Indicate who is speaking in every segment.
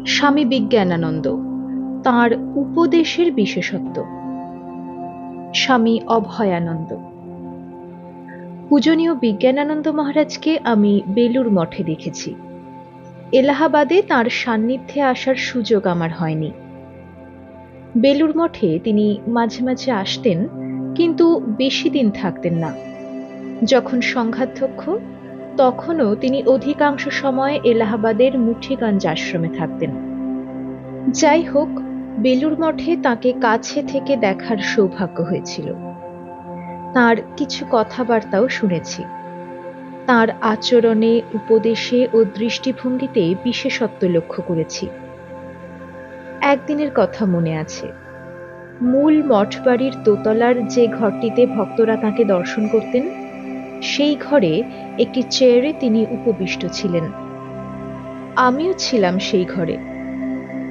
Speaker 1: স্বামী বিজ্ঞানানন্দ, তাঁর উপদেশের বিশেষত্ব। স্বামী অভয়ানন্দ। পূজনীয় বিজ্ঞানানন্দ মহারাজকে আমি বেলুড় মঠে দেখেছি। এলাহাবাদে তাঁর সান্নিধ্যে আসার সুযোগ আমার হয়নি। বেলুড় মঠে তিনি মাঝে মাঝে আসতেন, কিন্তু বেশি দিন থাকতেন না। যখন সংঘাধ্যক্ষ, তখনও তিনি অধিকাংশ সময় এলাহাবাদের মুঠিগঞ্জ আশ্রমে থাকতেন। যাই হোক, বেলুড় মঠে তাকে কাছে থেকে দেখার সৌভাগ্য হয়েছিল। তাঁর কিছু কথাবার্তাও শুনেছি। তাঁর আচরণে, উপদেশে ও দৃষ্টিভঙ্গিতে বিশেষত্ব লক্ষ্য করেছি। একদিনের কথা মনে আছে। মূল মঠবাড়ির দোতলার যে ঘরটিতে ভক্তরা তাঁকে দর্শন করতেন, সেই ঘরে একটি চেয়ারে তিনি উপবিষ্ট ছিলেন। আমিও ছিলাম সেই ঘরে।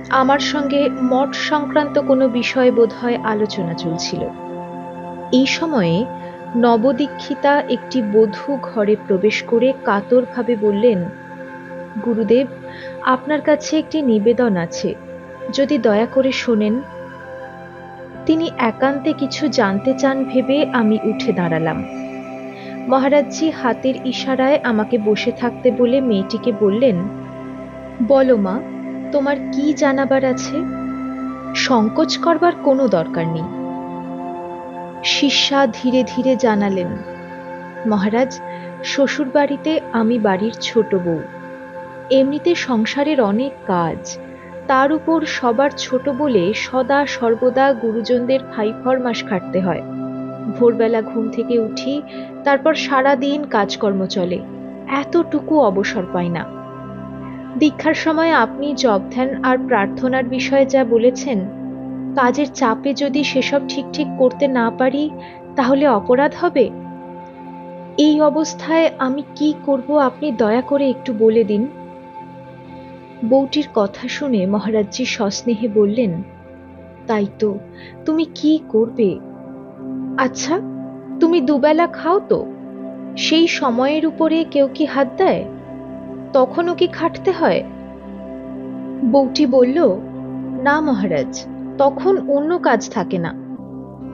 Speaker 1: আমার সঙ্গে মঠ সংক্রান্ত কোনো বিষয়ে বোধহয় আলোচনা চলছিল। এই সময়ে নবদীক্ষিতা একটি বধূ ঘরে প্রবেশ করে কাতরভাবে বললেন, গুরুদেব, আপনার কাছে একটি নিবেদন আছে, যদি দয়া করে শোনেন। তিনি একান্তে কিছু জানতে চান ভেবে আমি উঠে দাঁড়ালাম। মহারাজজি হাতের ইশারায় আমাকে বসে থাকতে বলে মেয়েটিকে বললেন, বলো মা, তোমার কি জানাবার আছে? সংকোচ করবার কোনো দরকার নেই। শিষ্যা ধীরে ধীরে জানালেন, মহারাজ, শ্বশুর বাড়িতে আমি বাড়ির ছোট বউ। এমনিতে সংসারের অনেক কাজ, তার উপর সবার ছোট বলে সদা সর্বদা গুরুজনদের ফাইফরমাস খাটতে হয়। ভোরবেলা ঘুম থেকে উঠি, তারপর সারাদিন কাজকর্ম চলে, এতটুকু অবসর পাই না। দীক্ষার সময় আপনি জপ ধ্যান আর প্রার্থনার বিষয়ে যা বলেছেন, কাজের চাপে যদি সেসব ঠিক ঠিক করতে না পারি, তাহলে অপরাধ হবে। এই অবস্থায় আমি কি করব, আপনি দয়া করে একটু বলে দিন। বউটির কথা শুনে মহারাজজি সস্নেহে বললেন, তাই তো, তুমি কি করবে? আচ্ছা, তুমি দুবেলা খাও তো, সেই সময়ের উপরে কেউ কি হাত দেয়? তখনও কি খাটতে হয়? বউটি বলল, না মহারাজ, তখন অন্য কাজ থাকে না।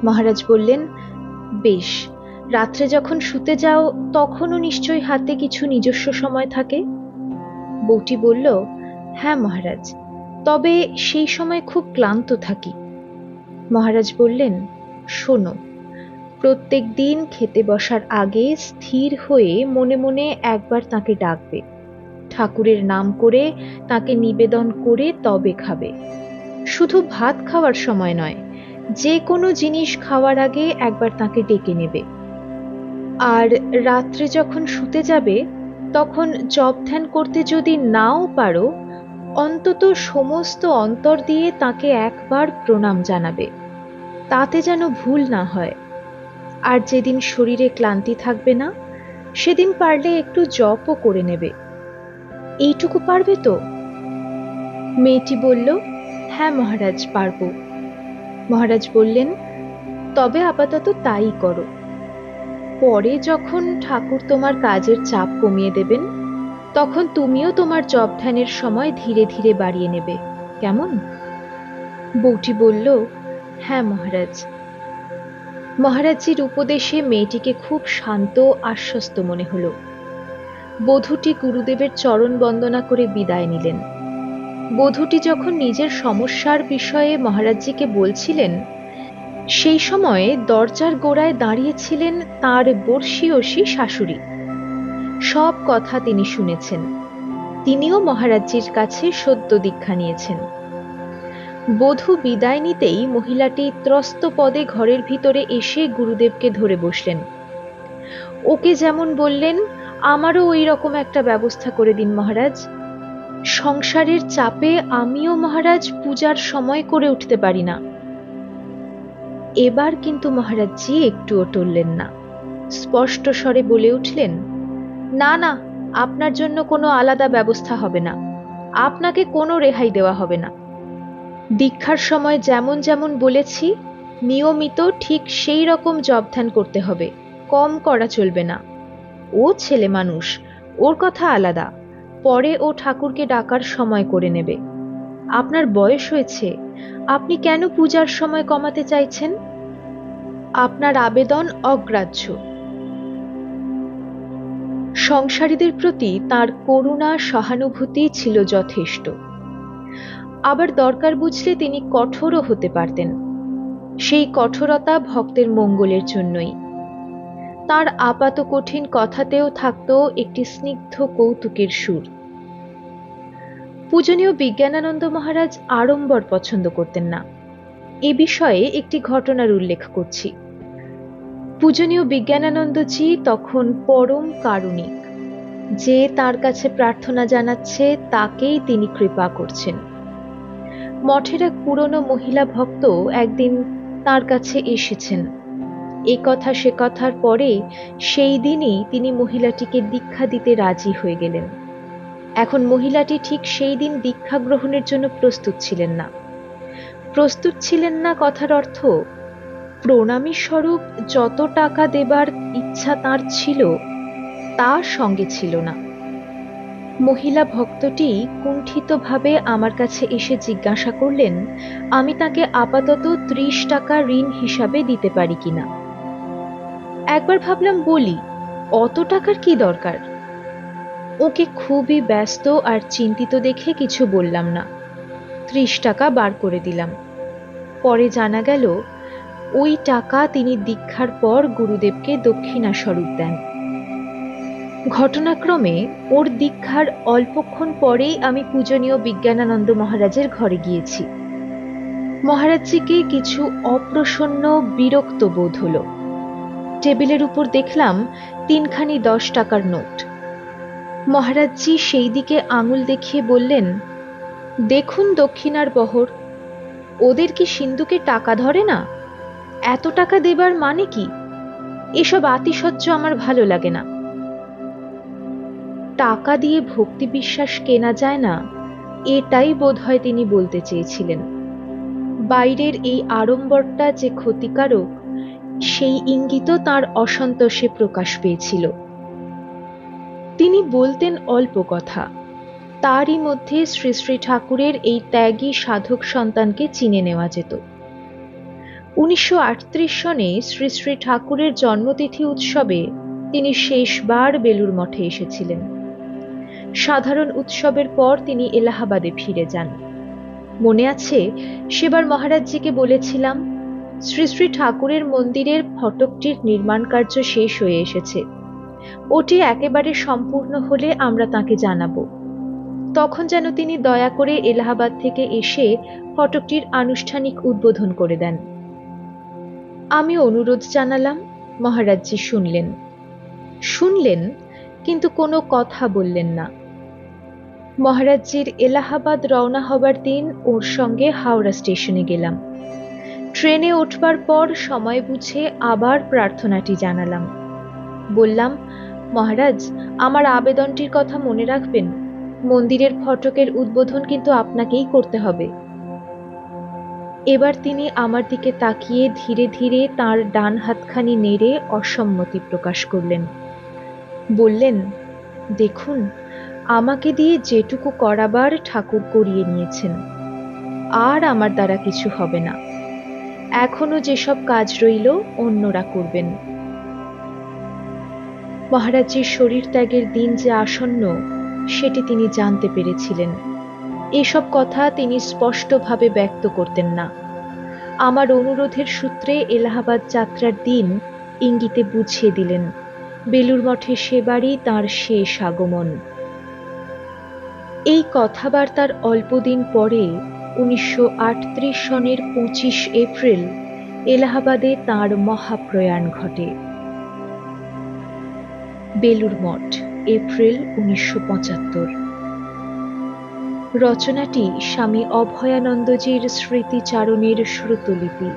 Speaker 1: মহারাজ বললেন, বেশ, রাত্রে যখন শুতে যাও তখনও নিশ্চয়ই হাতে কিছু নিজস্ব সময় থাকে? বউটি বলল, হ্যাঁ মহারাজ, তবে সেই সময় খুব ক্লান্ত থাকি। মহারাজ বললেন, শোনো, প্রত্যেক দিন খেতে বসার আগে স্থির হয়ে মনে মনে একবার তাকে ডাকবে, ঠাকুরের নাম করে তাকে নিবেদন করে তবে খাবে। শুধু ভাত খাওয়ার সময় নয়, যে কোনো জিনিস খাওয়ার আগে একবার তাকে ডেকে নেবে। আর রাত্রে যখন শুতে যাবে, তখন জপ ধ্যান করতে যদি নাও পারো, অন্তত সমস্ত অন্তর দিয়ে তাকে একবার প্রণাম জানাবে, তাতে যেন ভুল না হয়। আর যেদিন শরীরে ক্লান্তি থাকবে না, সেদিন পারলে একটু জপও করে নেবে। এইটুকু পারবে তো? মেয়েটি বলল, হ্যাঁ মহারাজ, পারব। মহারাজ বললেন, তবে আপাতত তাই করো। পরে যখন ঠাকুর তোমার কাজের চাপ কমিয়ে দেবেন, তখন তুমিও তোমার জপ ধ্যানের সময় ধীরে ধীরে বাড়িয়ে নেবে, কেমন? বউটি বলল, হ্যাঁ মহারাজ। মহারাজজির উপদেশে মেয়েটিকে খুব শান্ত, আশ্বস্ত মনে হলো। বধূটি গুরুদেবের চরণ বন্দনা করে বিদায় নিলেন। বধূটি যখন নিজের সমস্যার বিষয়ে মহারাজজিকে বলছিলেন, সেই সময়ে দরজার গোড়ায় দাঁড়িয়েছিলেন তাঁর বর্ষীয়সী শাশুড়ি। সব কথা তিনি শুনেছেন। তিনিও মহারাজজির কাছে সদ্য দীক্ষা নিয়েছেন। বধূ বিদায় নিতেই মহিলাটি ত্রস্ত পদে ঘরের ভিতরে এসে গুরুদেবকে ধরে বসলেন। ওকে যেমন বললেন, আমারও ওই রকম একটা ব্যবস্থা করে দিন মহারাজ। সংসারের চাপে আমিও মহারাজ পূজার সময় করে উঠতে পারি না। এবার কিন্তু মহারাজজি একটুও টললেন না, স্পষ্ট স্বরে বলে উঠলেন, না না, আপনার জন্য কোনো আলাদা ব্যবস্থা হবে না, আপনাকে কোনো রেহাই দেওয়া হবে না। দীক্ষার সময় যেমন যেমন বলেছি, নিয়মিত ঠিক সেই রকম জপ ধ্যান করতে হবে, কম করা চলবে না। ও ছেলে মানুষ, ওর কথা আলাদা, পরে ও ঠাকুরকে ডাকার সময় করে নেবে। আপনার বয়স হয়েছে, আপনি কেন পূজার সময় কমাতে চাইছেন? আপনার আবেদন অগ্রাহ্য। সংসারীদের প্রতি তার করুণা সহানুভূতি ছিল যথেষ্ট। আবার দরকার বুঝলে তিনি কঠোরও হতে পারতেন। সেই কঠোরতা ভক্তের মঙ্গলের জন্যই। তার আপাত কঠিন কথাতেও থাকত একটি স্নিগ্ধ কৌতুকের সুর। পূজনীয় বিজ্ঞানানন্দ মহারাজ আড়ম্বর পছন্দ করতেন না। এ বিষয়ে একটি ঘটনার উল্লেখ করছি। পূজনীয় বিজ্ঞানানন্দজি তখন পরম কারুণিক। যে তার কাছে প্রার্থনা জানাচ্ছে তাকেই তিনি কৃপা করছেন। মঠের এক পুরনো মহিলা ভক্ত একদিন তার কাছে এসেছেন। এ কথা সে কথার পরে সেই দিনই তিনি মহিলাটিকে দীক্ষা দিতে রাজি হয়ে গেলেন। এখন মহিলাটি ঠিক সেই দিন দীক্ষা গ্রহণের জন্য প্রস্তুত ছিলেন না। প্রস্তুত ছিলেন না কথার অর্থ, প্রণামী স্বরূপ যত টাকা দেবার ইচ্ছা তার ছিল তার সঙ্গে ছিল না। মহিলা ভক্তটি কুণ্ঠিতভাবে আমার কাছে এসে জিজ্ঞাসা করলেন আমি তাকে আপাতত ৩০ টাকা ঋণ হিসাবে দিতে পারি কিনা। একবার ভাবলাম বলি, অত টাকার কি দরকার। ওকে খুবই ব্যস্ত আর চিন্তিত দেখে কিছু বললাম না। ৩০ টাকা বার করে দিলাম। পরে জানা গেল ওই টাকা তিনি দীক্ষার পর গুরুদেবকে দক্ষিণা স্বরূপ দেন। ঘটনাক্রমে ওর দীক্ষার অল্পক্ষণ পরেই আমি পূজনীয় বিজ্ঞানানন্দ মহারাজের ঘরে গিয়েছি। মহারাজজিকে কিছু অপ্রসন্ন বিরক্ত বোধ হলো। টেবিলের উপর দেখলাম ৩খানি ১০ টাকার নোট। মহারাজজি সেই দিকে আঙুল দেখিয়ে বললেন, দেখুন দক্ষিণার বহর, ওদের কি সিন্ধুকে টাকা ধরে না? এত টাকা দেবার মানে কি? এসব আতিশয্য আমার ভালো লাগে না। টাকা দিয়ে ভক্তি বিশ্বাস কেনা যায় না, এটাই বোধহয় তিনি বলতে চেয়েছিলেন। বাইরের এই আড়ম্বরটা যে ক্ষতিকারক সেই ইঙ্গিতও তাঁর অসন্তোষে প্রকাশ পেয়েছিল। তিনি বলতেন অল্প কথা, তারই মধ্যে শ্রী শ্রী ঠাকুরের এই ত্যাগী সাধক সন্তানকে চিনে নেওয়া যেত। ১৯৩৮ সনে শ্রী শ্রী ঠাকুরের জন্মতিথি উৎসবে তিনি শেষবার বেলুড় মঠে এসেছিলেন। সাধারণ উৎসবের পর তিনি এলাহাবাদে ফিরে যান। মনে আছে, সেবার মহারাজজিকে বলেছিলাম শ্রী শ্রী ঠাকুরের মন্দিরের ফটকটির নির্মাণ কার্য শেষ হয়ে এসেছে, ওটি একেবারে সম্পূর্ণ হলে আমরা তাকে জানাবো। তখন যেন তিনি দয়া করে এলাহাবাদ থেকে এসে ফটকটির আনুষ্ঠানিক উদ্বোধন করে দেন। আমি অনুরোধ জানালাম, মহারাজজি শুনলেন কিন্তু কোনো কথা বললেন না। মহারাজজির এলাহাবাদ রওনা হবার দিন ওর সঙ্গে হাওড়া স্টেশনে গেলাম। ট্রেনে উঠবার পর সময় বুঝে আবার প্রার্থনাটি জানালাম। বললাম, মহারাজ, আমার আবেদনটির কথা মনে রাখবেন। মন্দিরের ফটকের উদ্বোধন কিন্তু আপনাকেই করতে হবে। এবার তিনি আমার দিকে তাকিয়ে ধীরে ধীরে তাঁর ডান হাতখানি নেড়ে অসম্মতি প্রকাশ করলেন। বললেন, দেখুন, আমাকে দিয়ে যেটুকু করাবার ঠাকুর করিয়ে নিয়েছেন, আর আমার দ্বারা কিছু হবে না। এখনো যেসব কাজ রইল অন্যরা করবেন। মহারাজজির শরীর ত্যাগের দিন যে আসন্ন সেটি তিনি জানতে পেরেছিলেন। এসব কথা তিনি স্পষ্টভাবে ব্যক্ত করতেন না। আমার অনুরোধের সূত্রে এলাহাবাদ যাত্রার দিন ইঙ্গিতে বুঝিয়ে দিলেন বেলুড় মঠে সেবারই তাঁর শেষ আগমন। এই কথাবার্তার অল্পদিন পরে ১৯৩৮ সনের ২৫ এপ্রিল এলাহাবাদে তাঁর মহাপ্রয়াণ ঘটে। বেলুড় মঠ, এপ্রিল ১৯৭৫। রচনাটি স্বামী অভয়ানন্দজির স্মৃতিচারণের শ্রুতলিপি।